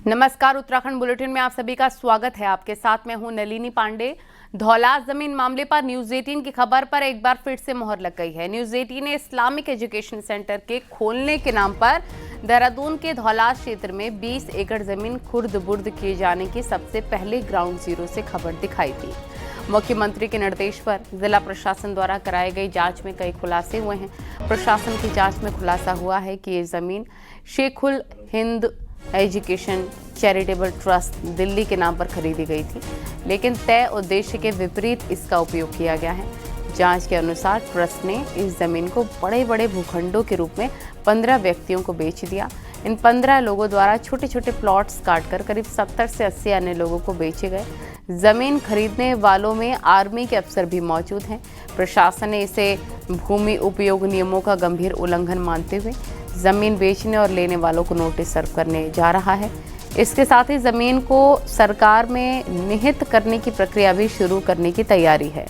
नमस्कार, उत्तराखंड बुलेटिन में आप सभी का स्वागत है। आपके साथ मैं हूं नलिनी पांडे। धौलास जमीन मामले पर न्यूज 18 की खबर पर एक बार फिर से मोहर लग गई है। न्यूज 18 ने इस्लामिक एजुकेशन सेंटर के खोलने के नाम पर देहरादून के धौलास क्षेत्र में 20 एकड़ जमीन खुर्द बुर्द किए जाने की सबसे पहले ग्राउंड जीरो से खबर दिखाई थी। मुख्यमंत्री के निर्देश पर जिला प्रशासन द्वारा कराई गई जांच में कई खुलासे हुए हैं। प्रशासन की जांच में खुलासा हुआ है कि ये जमीन Shaikhul Hind education charitable trust Delhi के नाम पर खरीदी गई थी, लेकिन तय उद्देश्य के विपरीत इसका उपयोग किया गया है। जांच के अनुसार ट्रस्ट ने इस जमीन को बड़े बड़े भूखंडों के रूप में 15 व्यक्तियों को बेच दिया। इन 15 लोगों द्वारा छोटे छोटे प्लॉट्स काटकर करीब 70 से 80 अन्य लोगों को बेचे गए। जमीन खरीदने वालों में आर्मी के अफसर भी मौजूद हैं। प्रशासन ने इसे भूमि उपयोग नियमों का गंभीर उल्लंघन मानते हुए जमीन बेचने और लेने वालों को नोटिस सर्व करने जा रहा है। इसके साथ ही जमीन को सरकार में निहित करने की प्रक्रिया भी शुरू करने की तैयारी है।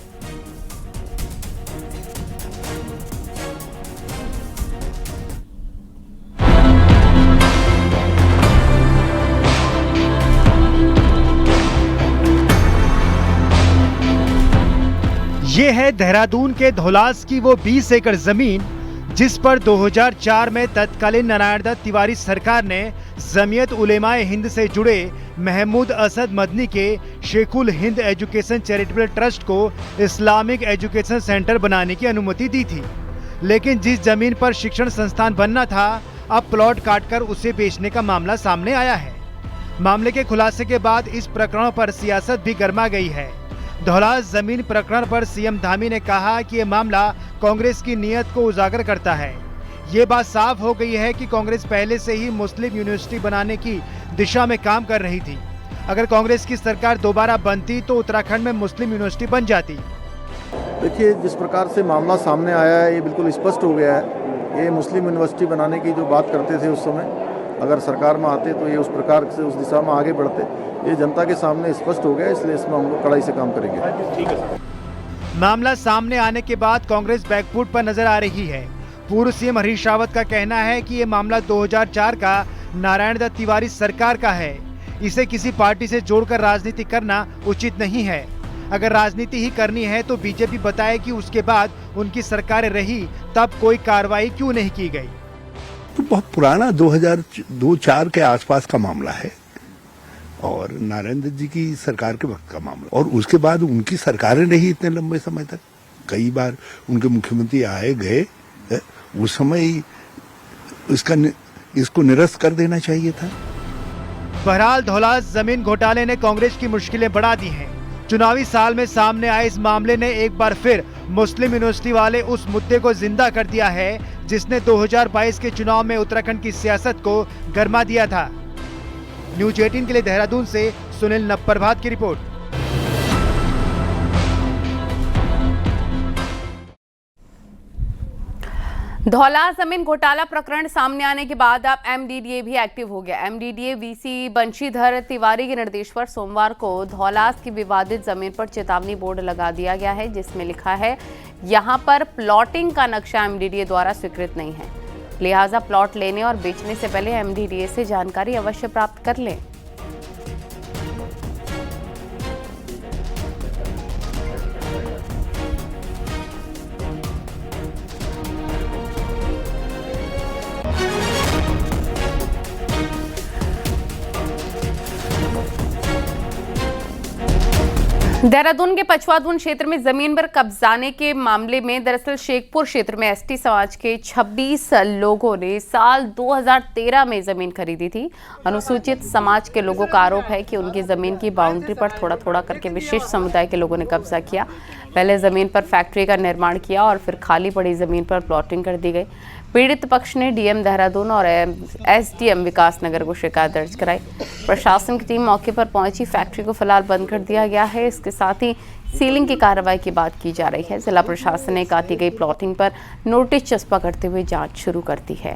ये है देहरादून के धौलास की वो 20 एकड़ जमीन जिस पर 2004 में तत्कालीन नारायण दत्त तिवारी सरकार ने जमीयत उलेमाए हिंद से जुड़े महमूद असद मदनी के शेखुल हिंद एजुकेशन चैरिटेबल ट्रस्ट को इस्लामिक एजुकेशन सेंटर बनाने की अनुमति दी थी। लेकिन जिस जमीन पर शिक्षण संस्थान बनना था, अब प्लॉट काटकर उसे बेचने का मामला सामने आया है। मामले के खुलासे के बाद इस प्रकरण पर सियासत भी गर्मा गई है। धौलास जमीन प्रकरण पर सीएम धामी ने कहा कि यह मामला कांग्रेस की नीयत को उजागर करता है। ये बात साफ हो गई है कि कांग्रेस पहले से ही मुस्लिम यूनिवर्सिटी बनाने की दिशा में काम कर रही थी। अगर कांग्रेस की सरकार दोबारा बनती तो उत्तराखंड में मुस्लिम यूनिवर्सिटी बन जाती। देखिए, जिस प्रकार से मामला सामने आया है ये बिल्कुल स्पष्ट हो गया है। ये मुस्लिम यूनिवर्सिटी बनाने की जो बात करते थे उस समय, अगर सरकार में आते तो ये उस प्रकार से उस दिशा में आगे बढ़ते। ये जनता के सामने स्पष्ट हो गया, इसलिए इसमें हम लोग कड़ाई से काम करेंगे। मामला सामने आने के बाद कांग्रेस बैकफुट पर नजर आ रही है। पूर्व सीएम हरीश रावत का कहना है कि ये मामला 2004 का नारायण दत्त तिवारी सरकार का है। इसे किसी पार्टी से जोड़कर राजनीति करना उचित नहीं है। अगर राजनीति ही करनी है तो बीजेपी बताए कि उसके बाद उनकी सरकारें रही तब कोई कार्रवाई क्यों नहीं की गई। तो बहुत पुराना 2004 के आसपास का मामला है और नारायण दत्त जी की सरकार के वक्त का मामला, और उसके बाद उनकी सरकारें रही इतने लंबे समय तक। कई बार उनके मुख्यमंत्री आए गए, उस समय इसको निरस्त कर देना चाहिए था। बहरहाल धौलास जमीन घोटाले ने कांग्रेस की मुश्किलें बढ़ा दी हैं। चुनावी साल में सामने आए इस मामले ने एक बार फिर मुस्लिम यूनिवर्सिटी वाले उस मुद्दे को जिंदा कर दिया है जिसने 2022 के चुनाव में उत्तराखंड की सियासत को गरमा दिया था। न्यूज 18 के लिए देहरादून से सुनील नप्रभात की रिपोर्ट। धौलास जमीन घोटाला प्रकरण सामने आने के बाद अब एमडीडीए भी एक्टिव हो गया। एमडीडीए वीसी बंशीधर तिवारी के निर्देश पर सोमवार को धौलास की विवादित जमीन पर चेतावनी बोर्ड लगा दिया गया है, जिसमें लिखा है यहां पर प्लॉटिंग का नक्शा एमडीडीए द्वारा स्वीकृत नहीं है, लिहाजा प्लॉट लेने और बेचने से पहले एमडीडीए से जानकारी अवश्य प्राप्त कर लें। देहरादून के पछवादून क्षेत्र में जमीन पर कब्जाने के मामले में दरअसल शेखपुर क्षेत्र में एसटी समाज के 26 लोगों ने साल 2013 में जमीन खरीदी थी। अनुसूचित समाज के लोगों का आरोप है कि उनकी जमीन की बाउंड्री पर थोड़ा थोड़ा करके विशिष्ट समुदाय के लोगों ने कब्जा किया। पहले जमीन पर फैक्ट्री का निर्माण किया और फिर खाली पड़ी जमीन पर प्लॉटिंग कर दी गई। पीड़ित पक्ष ने डीएम देहरादून और एसडीएम विकासनगर को शिकायत दर्ज कराई। प्रशासन की टीम मौके पर पहुंची। फैक्ट्री को फिलहाल बंद कर दिया गया है। इसके साथ ही सीलिंग की कार्रवाई की बात की जा रही है। जिला प्रशासन ने काटी गई प्लॉटिंग पर नोटिस चस्पा करते हुए जांच शुरू कर दी है।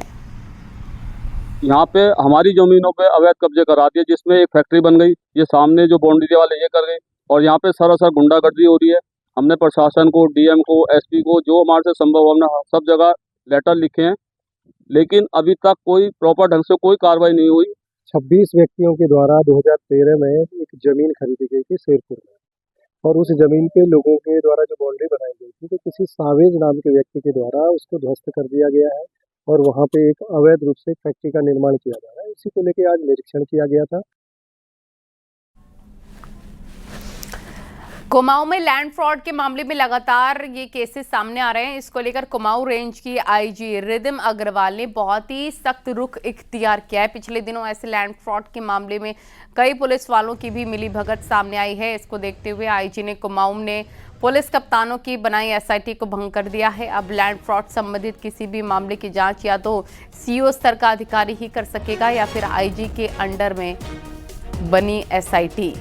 यहाँ पे हमारी जमीनों पे अवैध कब्जे करा दिए, जिसमें एक फैक्ट्री बन गई। ये सामने जो बाउंड्री वाले ये कर गए और यहाँ पे सरासर गुंडागर्दी हो रही है। हमने प्रशासन को, डीएम को, एसपी को, जो हमारे से संभव हमने सब जगह लेटर लिखे हैं, लेकिन अभी तक कोई प्रॉपर ढंग से कोई कार्रवाई नहीं हुई। 26 व्यक्तियों के द्वारा 2013 में एक जमीन खरीदी गई थी शेरपुर में, और उस जमीन पे लोगों के द्वारा जो बाउंड्री बनाई गई थी तो किसी सावेज नाम के व्यक्ति के द्वारा उसको ध्वस्त कर दिया गया है और वहाँ पे एक अवैध रूप से फैक्ट्री का निर्माण किया जा रहा है। इसी को लेकर आज निरीक्षण किया गया था। कुमाऊं में लैंड फ्रॉड के मामले में लगातार ये केसेस सामने आ रहे हैं। इसको लेकर कुमाऊं रेंज की आईजी रिदिम अग्रवाल ने बहुत ही सख्त रुख इख्तियार किया है। पिछले दिनों ऐसे लैंड फ्रॉड के मामले में कई पुलिस वालों की भी मिलीभगत सामने आई है। इसको देखते हुए आईजी ने कुमाऊं ने पुलिस कप्तानों की बनाई एसआईटी को भंग कर दिया है। अब लैंड फ्रॉड संबंधित किसी भी मामले की जांच या तो सीओ स्तर का अधिकारी ही कर सकेगा या फिर आईजी के अंडर में बनी एसआईटी।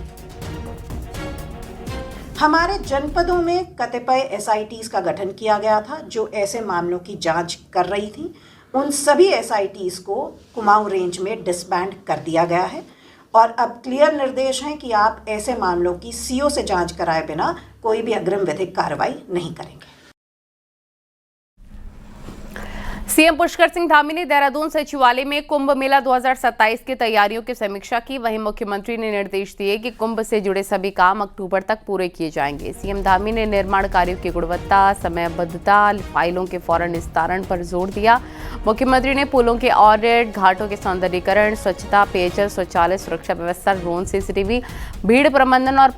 हमारे जनपदों में कतिपय एसआईटीज का गठन किया गया था जो ऐसे मामलों की जांच कर रही थी। उन सभी एसआईटीज को कुमाऊं रेंज में डिसबैंड कर दिया गया है और अब क्लियर निर्देश हैं कि आप ऐसे मामलों की सीओ से जांच कराए बिना कोई भी अग्रिम विधिक कार्रवाई नहीं करेंगे। सीएम पुष्कर सिंह धामी ने देहरादून सचिवालय में कुंभ मेला 2027 की तैयारियों की समीक्षा की। वहीं मुख्यमंत्री ने निर्देश दिए कि कुंभ से जुड़े सभी काम अक्टूबर तक पूरे किए जाएंगे। सीएम धामी ने निर्माण कार्यों की गुणवत्ता, समयबद्धता, फाइलों के फौरन निस्तारण पर जोर दिया। मुख्यमंत्री ने पुलों के ऑडिट, घाटों के सौंदर्यीकरण, स्वच्छता, पेयजल, शौचालय, सुरक्षा व्यवस्था, ड्रोन सीसीटीवी, भीड़ प्रबंधन और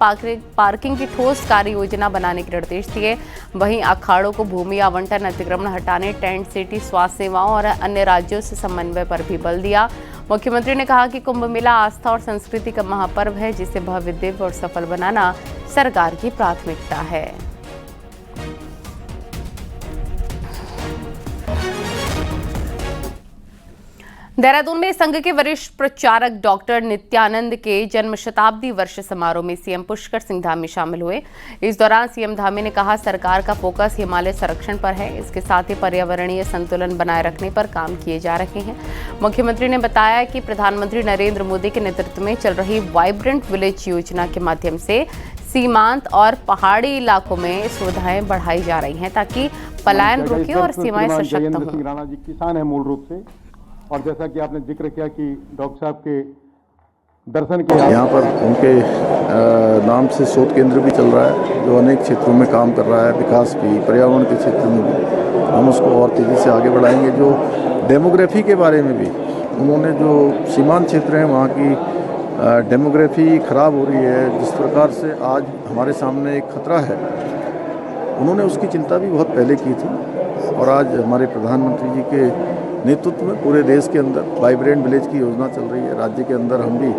पार्किंग की ठोस कार्य योजना बनाने के निर्देश दिए। वहीं अखाड़ों को भूमि आवंटन, अतिक्रमण हटाने, टेंट सिटी, स्वास्थ्य सेवाओं और अन्य राज्यों से समन्वय पर भी बल दिया। मुख्यमंत्री ने कहा कि कुंभ मेला आस्था और संस्कृति का महापर्व है, जिसे भव्य, दिव्य और सफल बनाना सरकार की प्राथमिकता है। देहरादून में संघ के वरिष्ठ प्रचारक डॉक्टर नित्यानंद के जन्म शताब्दी वर्ष समारोह में सीएम पुष्कर सिंह धामी शामिल हुए। इस दौरान सीएम धामी ने कहा, सरकार का फोकस हिमालय संरक्षण पर है। इसके साथ ही पर्यावरणीय संतुलन बनाए रखने पर काम किए जा रहे हैं। मुख्यमंत्री ने बताया कि प्रधानमंत्री नरेंद्र मोदी के नेतृत्व में चल रही वाइब्रेंट विलेज योजना के माध्यम से सीमांत और पहाड़ी इलाकों में सुविधाएं बढ़ाई जा रही हैं ताकि पलायन रुके और सीमाएं सशक्त हों। राणा जी किसान है मूल रूप से, और जैसा कि आपने जिक्र किया कि डॉक्टर साहब के दर्शन के यहाँ पर उनके नाम से शोध केंद्र भी चल रहा है जो अनेक क्षेत्रों में काम कर रहा है, विकास भी, पर्यावरण के क्षेत्र में भी हम उसको और तेज़ी से आगे बढ़ाएंगे। जो डेमोग्राफी के बारे में भी उन्होंने, जो सीमांत क्षेत्र हैं वहाँ की डेमोग्राफी खराब हो रही है, जिस प्रकार से आज हमारे सामने एक खतरा है, उन्होंने उसकी चिंता भी बहुत पहले की थी। और आज हमारे प्रधानमंत्री जी के नेतृत्व में पूरे देश के अंदर वाइब्रेंट विलेज की योजना चल रही है। राज्य के अंदर हम भी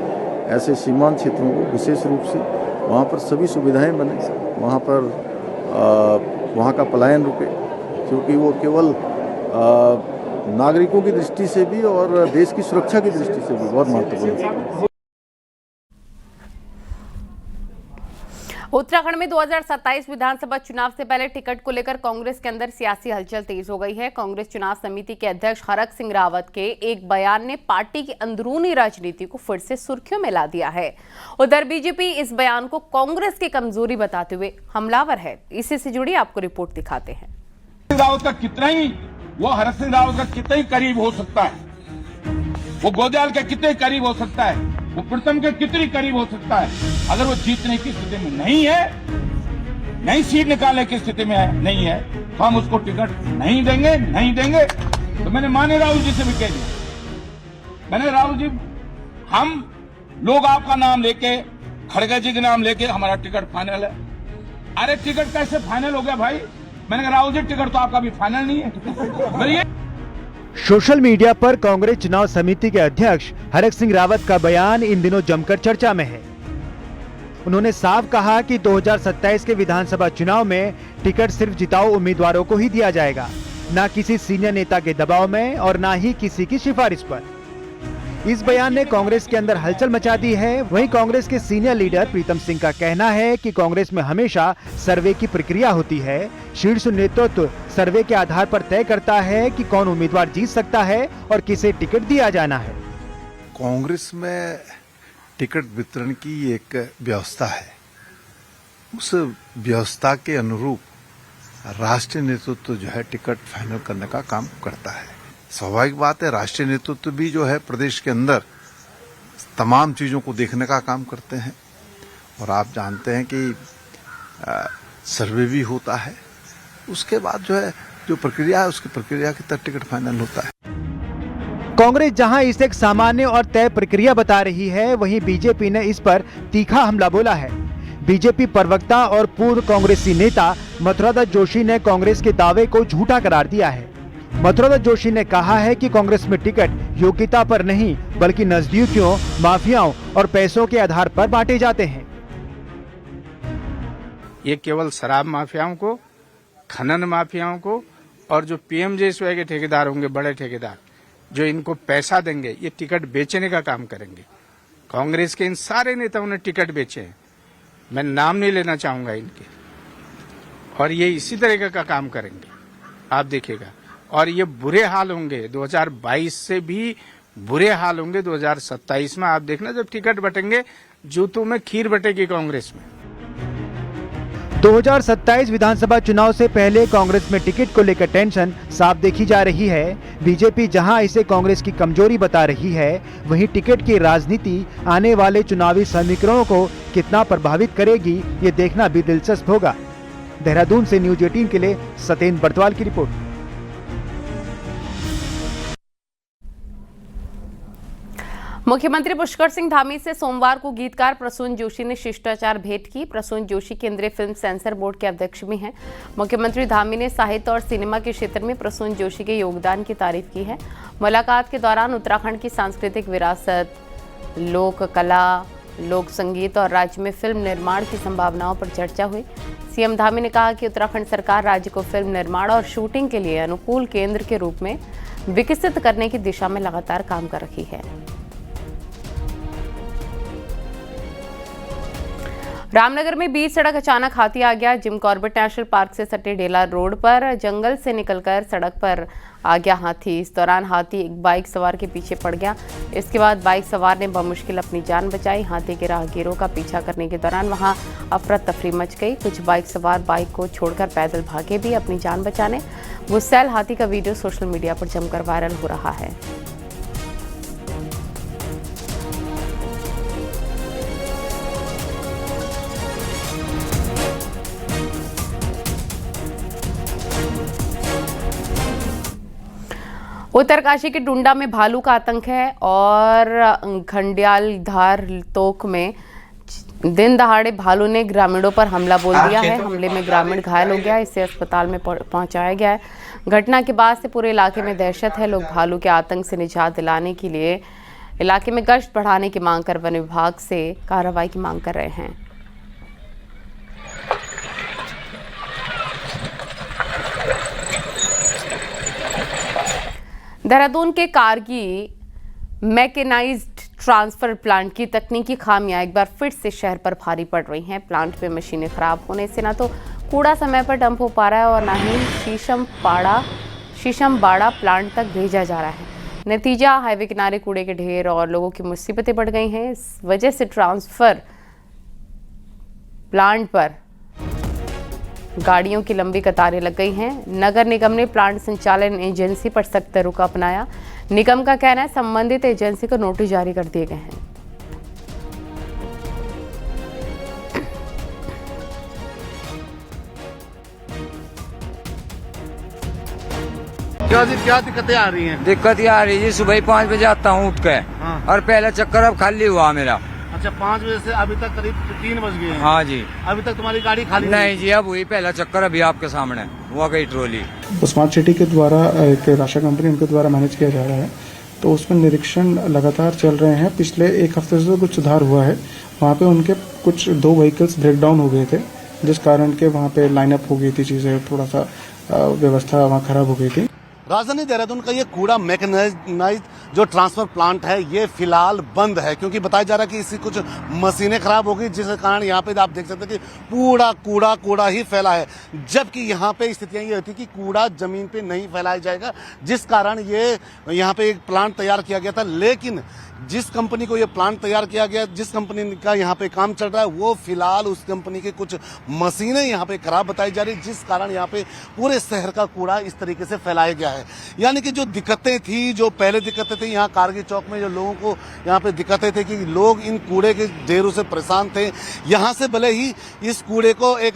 ऐसे सीमांत क्षेत्रों को विशेष रूप से वहाँ पर सभी सुविधाएं बने, वहाँ पर वहाँ का पलायन रुके, क्योंकि वो केवल नागरिकों की दृष्टि से भी और देश की सुरक्षा की दृष्टि से भी बहुत महत्वपूर्ण है। उत्तराखंड में 2027 विधानसभा चुनाव से पहले टिकट को लेकर कांग्रेस के अंदर सियासी हलचल तेज हो गई है। कांग्रेस चुनाव समिति के अध्यक्ष हरक सिंह रावत के एक बयान ने पार्टी की अंदरूनी राजनीति को फिर से सुर्खियों में ला दिया है। उधर बीजेपी इस बयान को कांग्रेस की कमजोरी बताते हुए हमलावर है। इसी से जुड़ी आपको रिपोर्ट दिखाते हैं। रावत का कितना ही, वो हरक सिंह रावत का कितना ही करीब हो सकता है, वो गोदयाल के कितने करीब हो सकता है, वो प्रीतम के कितनी करीब हो सकता है, अगर वो जीतने की स्थिति में नहीं है, नई सीट निकालने की स्थिति में नहीं है, तो हम उसको टिकट नहीं देंगे। तो मैंने माने राहुल जी से भी कह दिया, मैंने राहुल जी, हम लोग आपका नाम लेके, खड़गे जी के नाम लेके हमारा टिकट फाइनल है। अरे टिकट कैसे फाइनल हो गया भाई? मैंने कहा राहुल जी, टिकट तो आपका भी फाइनल नहीं है। सोशल मीडिया पर कांग्रेस चुनाव समिति के अध्यक्ष हरक सिंह रावत का बयान इन दिनों जमकर चर्चा में है। उन्होंने साफ कहा कि 2027 के विधानसभा चुनाव में टिकट सिर्फ जिताऊ उम्मीदवारों को ही दिया जाएगा, न किसी सीनियर नेता के दबाव में और न ही किसी की सिफारिश पर। इस बयान ने कांग्रेस के अंदर हलचल मचा दी है। वहीं कांग्रेस के सीनियर लीडर प्रीतम सिंह का कहना है कि कांग्रेस में हमेशा सर्वे की प्रक्रिया होती है। शीर्ष नेतृत्व सर्वे के आधार पर तय करता है कि कौन उम्मीदवार जीत सकता है और किसे टिकट दिया जाना है। कांग्रेस में टिकट वितरण की एक व्यवस्था है, उस व्यवस्था के अनुरूप राष्ट्रीय नेतृत्व जो है टिकट फाइनल करने का काम करता है। स्वाभाविक बात है, राष्ट्रीय नेतृत्व भी जो है प्रदेश के अंदर तमाम चीज़ों को देखने का काम करते हैं। और आप जानते हैं कि सर्वे भी होता है, उसके बाद जो प्रक्रिया है उसकी प्रक्रिया के तहत टिकट फाइनल होता है। कांग्रेस जहां इसे एक सामान्य और तय प्रक्रिया बता रही है, वहीं बीजेपी ने इस पर तीखा हमला बोला है। बीजेपी प्रवक्ता और पूर्व कांग्रेसी नेता मथुरादास जोशी ने कांग्रेस के दावे को झूठा करार दिया है। मथुरादास जोशी ने कहा है कि कांग्रेस में टिकट योग्यता पर नहीं बल्कि नजदीकियों, माफियाओं और पैसों के आधार पर बांटे जाते हैं। ये केवल शराब माफियाओं को, खनन माफियाओं को और जो पीएमजेएसवाई के ठेकेदार होंगे, बड़े ठेकेदार जो इनको पैसा देंगे, ये टिकट बेचने का काम करेंगे। कांग्रेस के इन सारे नेताओं ने टिकट बेचे हैं, मैं नाम नहीं लेना चाहूंगा इनके, और ये इसी तरीके का काम करेंगे, आप देखिएगा। और ये बुरे हाल होंगे 2022 से भी बुरे हाल होंगे 2027 में। आप देखना जब टिकट बटेंगे, जूतों में खीर बटेगी कांग्रेस में। 2027 विधानसभा चुनाव से पहले कांग्रेस में टिकट को लेकर टेंशन साफ देखी जा रही है। बीजेपी जहां इसे कांग्रेस की कमजोरी बता रही है, वहीं टिकट की राजनीति आने वाले चुनावी समीकरणों को कितना प्रभावित करेगी, ये देखना भी दिलचस्प होगा। देहरादून से न्यूज 18 के लिए सतेंद्र बर्तवाल की रिपोर्ट। मुख्यमंत्री पुष्कर सिंह धामी से सोमवार को गीतकार प्रसून जोशी ने शिष्टाचार भेंट की। प्रसून जोशी केंद्रीय फिल्म सेंसर बोर्ड के अध्यक्ष भी हैं। मुख्यमंत्री धामी ने साहित्य और सिनेमा के क्षेत्र में प्रसून जोशी के योगदान की तारीफ की है। मुलाकात के दौरान उत्तराखंड की सांस्कृतिक विरासत, लोक कला, लोक संगीत और राज्य में फिल्म निर्माण की संभावनाओं पर चर्चा हुई। सीएम धामी ने कहा कि उत्तराखंड सरकार राज्य को फिल्म निर्माण और शूटिंग के लिए अनुकूल केंद्र के रूप में विकसित करने की दिशा में लगातार काम कर रही है। रामनगर में बीच सड़क अचानक हाथी आ गया। जिम कॉर्बेट नेशनल पार्क से सटे डेला रोड पर जंगल से निकलकर सड़क पर आ गया हाथी। इस दौरान हाथी एक बाइक सवार के पीछे पड़ गया। इसके बाद बाइक सवार ने बमुश्किल अपनी जान बचाई। हाथी के राहगीरों का पीछा करने के दौरान वहां अफरा तफरी मच गई। कुछ बाइक सवार बाइक को छोड़कर पैदल भागे भी अपनी जान बचाने। गुस्सैल हाथी का वीडियो सोशल मीडिया पर जमकर वायरल हो रहा है। उत्तरकाशी के टुंडा में भालू का आतंक है और घंडियालधार तोक में दिन दहाड़े भालू ने ग्रामीणों पर हमला बोल दिया है। हमले में ग्रामीण घायल हो गया, इसे अस्पताल में पहुंचाया गया है। घटना के बाद से पूरे इलाके में दहशत है। लोग भालू के आतंक से निजात दिलाने के लिए इलाके में गश्त बढ़ाने की मांग कर वन विभाग से कार्रवाई की मांग कर रहे हैं। देहरादून के कारगी मैकेनाइज्ड ट्रांसफर प्लांट की तकनीकी खामियां एक बार फिर से शहर पर भारी पड़ रही हैं। प्लांट में मशीनें खराब होने से ना तो कूड़ा समय पर डंप हो पा रहा है और ना ही शीशम बाड़ा प्लांट तक भेजा जा रहा है। नतीजा हाईवे किनारे कूड़े के ढेर और लोगों की मुसीबतें बढ़ गई हैं। इस वजह से ट्रांसफर प्लांट पर गाड़ियों की लंबी कतारें लग गई हैं। नगर निगम ने प्लांट संचालन एजेंसी पर सख्त रुख अपनाया। निगम का कहना है संबंधित एजेंसी को नोटिस जारी कर दिए गए हैं। क्या दिक्कतें आ रही हैं? दिक्कत ये आ रही है, सुबह 5 बजे आता हूँ उठ के और पहला चक्कर अब खाली हुआ मेरा। अच्छा, 5 बजे से अभी तक करीब 3 बज गए हैं। हाँ जी, अभी तक तुम्हारी गाड़ी खाली नहीं जी, अब हुई पहला चक्कर, अभी आपके सामने हुआ गई ट्रॉली। स्मार्ट सिटी के द्वारा एक राशा कंपनी उनके द्वारा मैनेज किया जा रहा है, तो उसमें निरीक्षण लगातार चल रहे हैं। पिछले 1 हफ्ते से कुछ सुधार हुआ है। वहाँ पे उनके कुछ 2 व्हीकल्स ब्रेक डाउन हो गए थे, जिस कारण के वहाँ पे लाइनअप हो गई थी, चीजें थोड़ा सा व्यवस्था वहाँ खराब हो गई थी। राजधानी देहरादून का ये कूड़ा मैकेनाइज्ड जो ट्रांसफर प्लांट है ये फिलहाल बंद है, क्योंकि बताया जा रहा है कि इसकी कुछ मशीनें खराब हो गई, जिस कारण यहाँ पे आप देख सकते हैं कि कूड़ा ही फैला है। जबकि यहाँ पे स्थितियां ये होती कि कूड़ा जमीन पे नहीं फैलाया जाएगा, जिस कारण ये यहाँ पे एक प्लांट तैयार किया गया था। लेकिन जिस कंपनी को ये प्लांट तैयार किया गया, जिस कंपनी का यहाँ पे काम चल रहा है, वो फिलहाल उस कंपनी की कुछ मशीनें यहाँ पे खराब बताई जा रही, जिस कारण यहाँ पे पूरे शहर का कूड़ा इस तरीके से फैलाया गया है। यानी कि जो दिक्कतें थी, जो पहले दिक्कतें थी यहाँ कारगिल चौक में, जो लोगों को यहाँ पे दिक्कतें थी कि लोग इन कूड़े के ढेरों से परेशान थे। यहाँ से भले ही इस कूड़े को एक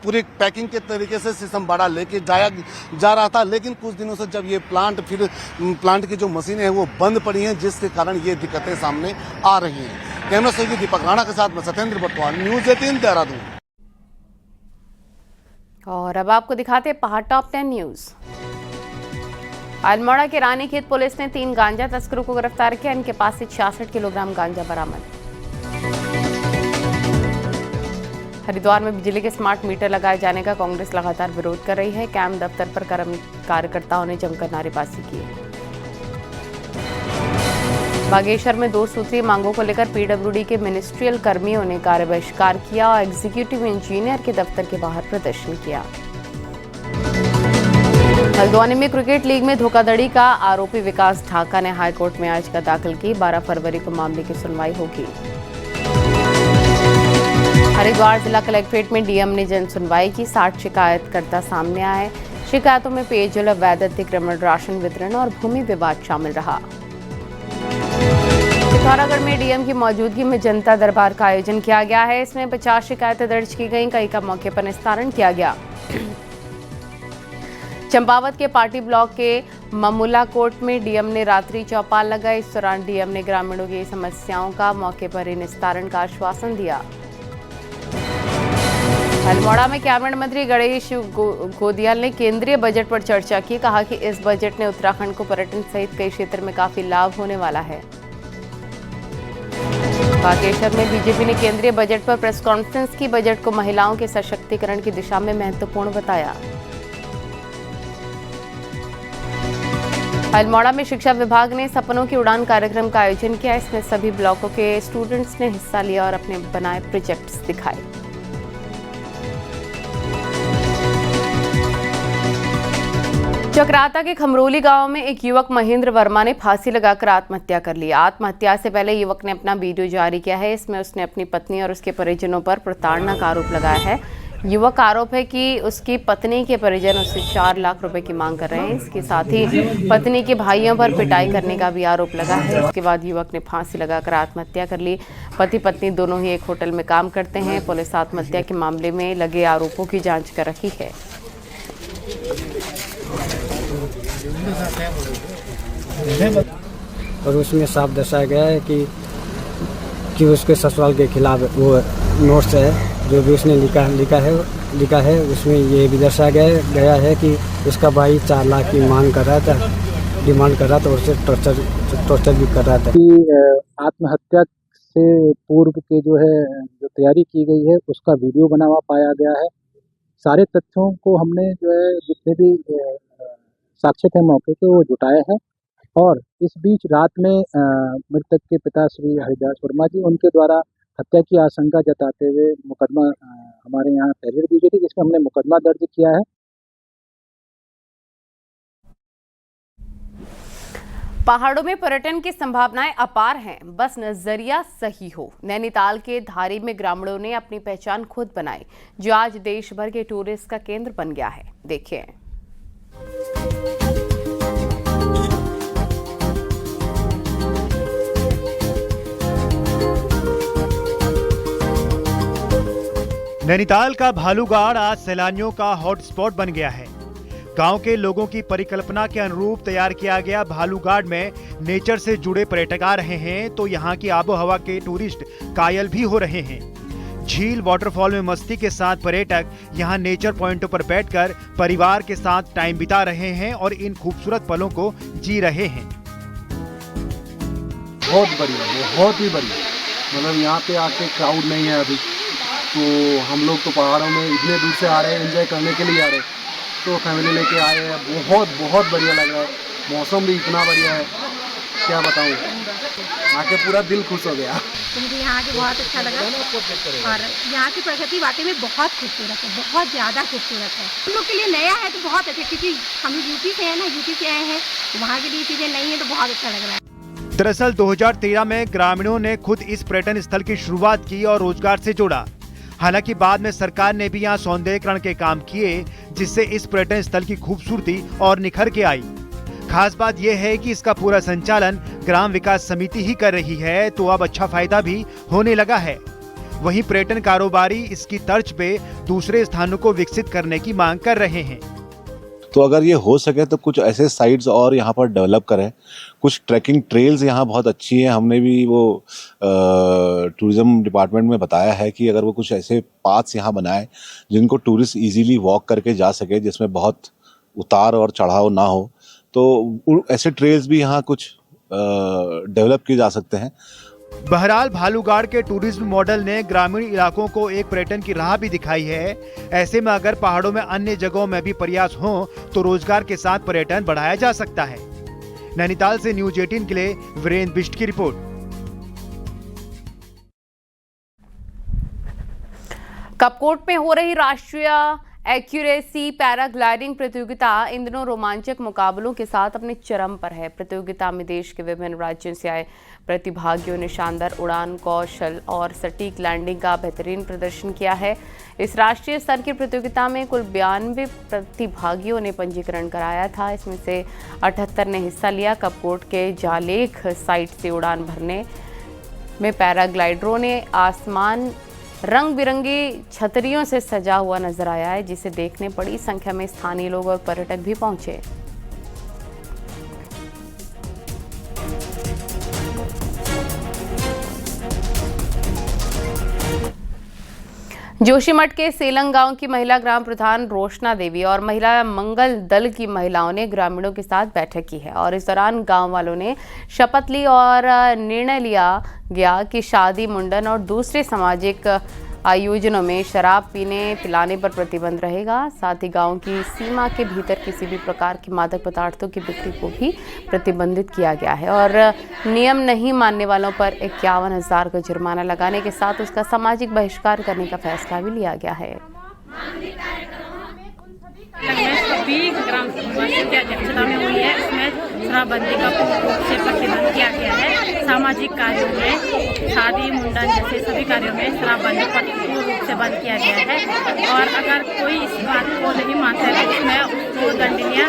पूरी पैकिंग के तरीके से सिस्टम बड़ा लेके जाया जा रहा था, लेकिन कुछ दिनों से जब ये प्लांट की जो मशीनें हैं वो बंद पड़ी हैं, जिसके कारण ये दिक्कतें सामने आ रही हैं। कैमरा सहयोगी दीपक राणा के साथ मैं सत्येंद्र बटवाल, न्यूज़ 18 देहरादून। और अब आपको दिखाते हैं पहाड़ टॉप 10 न्यूज। अल्मोड़ा के रानीखेत पुलिस ने 3 गांजा तस्करों को गिरफ्तार किया। इनके पास से 66 किलोग्राम गांजा बरामद। हरिद्वार में बिजली के स्मार्ट मीटर लगाए जाने का कांग्रेस लगातार विरोध कर रही है। कैंप दफ्तर पर कार्यकर्ताओं ने जमकर नारेबाजी की। बागेश्वर में 2 सूत्रीय मांगों को लेकर पीडब्ल्यूडी के मिनिस्ट्रियल कर्मियों ने कार्य बहिष्कार किया और एग्जीक्यूटिव इंजीनियर के दफ्तर के बाहर प्रदर्शन किया। हल्द्वानी में क्रिकेट लीग में धोखाधड़ी का आरोपी विकास ढाका ने हाईकोर्ट में याचिका दाखिल की। 12 फरवरी को मामले की सुनवाई होगी। हरिद्वार जिला कलेक्ट्रेट में डीएम ने जन सुनवाई की। 60 शिकायतकर्ता सामने आए। शिकायतों में पेयजल, अवैध अतिक्रमण, राशन वितरण और भूमि विवाद शामिल रहा। पिथौरागढ़ में डीएम की मौजूदगी में जनता दरबार का आयोजन किया गया है। इसमें 50 शिकायतें दर्ज की गईं। कई का मौके पर निस्तारण किया गया। चंपावत के पार्टी ब्लॉक के ममुला कोट में डीएम ने रात्रि चौपाल लगाई। इस दौरान डीएम ने ग्रामीणों की समस्याओं का मौके पर ही निस्तारण का आश्वासन दिया। अल्मोड़ा में कैबिनेट मंत्री गणेश गोदियाल ने केंद्रीय बजट पर चर्चा की। कहा कि इस बजट ने उत्तराखंड को पर्यटन सहित कई क्षेत्र में काफी लाभ होने वाला है। बागेश्वर में बीजेपी ने केंद्रीय बजट पर प्रेस कॉन्फ्रेंस की। बजट को महिलाओं के सशक्तिकरण की दिशा में महत्वपूर्ण बताया। अल्मोड़ा में शिक्षा विभाग ने सपनों की उड़ान कार्यक्रम का आयोजन किया। इसमें सभी ब्लॉकों के स्टूडेंट्स ने हिस्सा लिया और अपने बनाए प्रोजेक्ट्स दिखाए। चक्राता के खमरोली गांव में एक युवक महेंद्र वर्मा ने फांसी लगाकर आत्महत्या कर ली। आत्महत्या से पहले युवक ने अपना वीडियो जारी किया है। इसमें उसने अपनी पत्नी और उसके परिजनों पर प्रताड़ना का आरोप लगाया है। युवक का आरोप है कि उसकी पत्नी के परिजन उससे 4 लाख रुपए की मांग कर रहे हैं। इसके साथ ही पत्नी के भाइयों पर पिटाई करने का भी आरोप लगा है। इसके बाद युवक ने फांसी लगाकर आत्महत्या कर ली। पति पत्नी दोनों ही एक होटल में काम करते हैं। पुलिस आत्महत्या के मामले में लगे आरोपों की जाँच कर रही है। और उसमें साफ दर्शाया गया है कि उसके ससुराल के खिलाफ वो नोट्स है जो भी उसने लिखा है उसमें ये भी दर्शाया गया है कि उसका भाई 4 लाख की डिमांड कर रहा था और उसे टॉर्चर भी कर रहा था। आत्महत्या से पूर्व के जो तैयारी की गई है उसका वीडियो बना हुआ पाया गया है। सारे तथ्यों को हमने जो है जितने भी साक्ष्य थे मौके के वो जुटाए हैं। और इस बीच रात में मृतक के पिता श्री हरिदास वर्मा जी उनके द्वारा हत्या की आशंका जताते हुए मुकदमा हमारे यहाँ तहरीर दी गई थी, जिसमें हमने मुकदमा दर्ज किया है। पहाड़ों में पर्यटन की संभावनाएं अपार हैं, बस नजरिया सही हो। नैनीताल के धारी में ग्रामीणों ने अपनी पहचान खुद बनाई, जो आज देश भर के टूरिस्ट का केंद्र बन गया है। देखिए। नैनीताल का भालूगाड़ आज सैलानियों का हॉटस्पॉट बन गया है। गांव के लोगों की परिकल्पना के अनुरूप तैयार किया गया भालूगाड़ में नेचर से जुड़े पर्यटक आ रहे हैं, तो यहां की आबोहवा के टूरिस्ट कायल भी हो रहे हैं। झील, वाटरफॉल में मस्ती के साथ पर्यटक यहां नेचर पॉइंटों पर बैठकर परिवार के साथ टाइम बिता रहे हैं और इन खूबसूरत पलों को जी रहे हैं। बहुत ही बढ़िया। मतलब यहाँ पे आके क्राउड नहीं है अभी, तो हम लोग तो पहाड़ों में इतने दूर से आ रहे हैं, एंजॉय करने के लिए आ रहे हैं, तो फैमिली लेके आए हैं। बहुत बढ़िया लग रहा है। मौसम भी इतना बढ़िया है, क्या बताऊँ, आके पूरा दिल खुश हो गया। तो मुझे यहाँ के बहुत अच्छा लगा और यहाँ की प्रकृति वाकई में बहुत खूबसूरत है, बहुत ज़्यादा खूबसूरत है। हम लोग के लिए नया है तो बहुत अच्छा, क्योंकि हम लोग यूपी से हैं ना, यूपी से आए हैं, तो वहाँ के लिए चीज़ें नहीं है तो बहुत अच्छा लग रहा है। दरअसल 2013 में ग्रामीणों ने खुद इस पर्यटन स्थल की शुरुआत की और रोजगार से जोड़ा। हालांकि बाद में सरकार ने भी यहाँ सौंदर्यीकरण के काम किए, जिससे इस पर्यटन स्थल की खूबसूरती और निखर के आई। खास बात यह है कि इसका पूरा संचालन ग्राम विकास समिति ही कर रही है, तो अब अच्छा फायदा भी होने लगा है। वहीं पर्यटन कारोबारी इसकी तर्ज पे दूसरे स्थानों को विकसित करने की मांग कर रहे हैं। तो अगर ये हो सके तो कुछ ऐसे साइट्स और यहाँ पर डेवलप करें। कुछ ट्रैकिंग ट्रेल्स यहाँ बहुत अच्छी हैं, हमने भी वो टूरिज्म डिपार्टमेंट में बताया है कि अगर वो कुछ ऐसे पाथ्स यहाँ बनाए जिनको टूरिस्ट इजीली वॉक करके जा सके, जिसमें बहुत उतार और चढ़ाव ना हो, तो ऐसे ट्रेल्स भी यहाँ कुछ डेवलप किए जा सकते हैं। बहरहाल भालूगाड़ के टूरिज्म मॉडल ने ग्रामीण इलाकों को एक पर्यटन की राह भी दिखाई है। ऐसे में अगर पहाड़ों में अन्य जगहों में भी प्रयास हो तो रोजगार के साथ पर्यटन बढ़ाया जा सकता है। नैनीताल से न्यूज 18 के लिए वीरेंद्र बिष्ट की रिपोर्ट। कपकोट में हो रही राष्ट्रीय एक्यूरेसी पैराग्लाइडिंग प्रतियोगिता इन दिनों रोमांचक मुकाबलों के साथ अपने चरम पर है। प्रतियोगिता में देश के विभिन्न राज्यों से आए प्रतिभागियों ने शानदार उड़ान कौशल और सटीक लैंडिंग का बेहतरीन प्रदर्शन किया है। इस राष्ट्रीय स्तर की प्रतियोगिता में कुल 92 प्रतिभागियों ने पंजीकरण कराया था। इसमें से 78 ने हिस्सा लिया। कपकोट के जालेख साइट से उड़ान भरने में पैराग्लाइडरों ने आसमान रंग बिरंगी छतरियों से सजा हुआ नजर आया है, जिसे देखने बड़ी संख्या में स्थानीय लोग और पर्यटक भी पहुंचे। जोशीमठ के सेलंग गांव की महिला ग्राम प्रधान रोशना देवी और महिला मंगल दल की महिलाओं ने ग्रामीणों के साथ बैठक की है और इस दौरान गांव वालों ने शपथ ली और निर्णय लिया गया कि शादी, मुंडन और दूसरे सामाजिक आयोजनों में शराब पीने पिलाने पर प्रतिबंध रहेगा। साथ ही गांव की सीमा के भीतर किसी भी प्रकार की मादक पदार्थों की बिक्री को भी प्रतिबंधित किया गया है और नियम नहीं मानने वालों पर 51,000 का जुर्माना लगाने के साथ उसका सामाजिक बहिष्कार करने का फैसला भी लिया गया है। सभी ग्राम वासियों की अध्यक्षता में हुई है। इसमें शराबबंदी का पूर्ण रूप से प्रतिबंध किया गया है। सामाजिक कार्यों में शादी, मुंडन जैसे सभी कार्यों में शराबबंदी पूर्ण रूप से बंद किया गया है और अगर कोई इस बात को नहीं मानता है तो उसमें उसको दंडनीय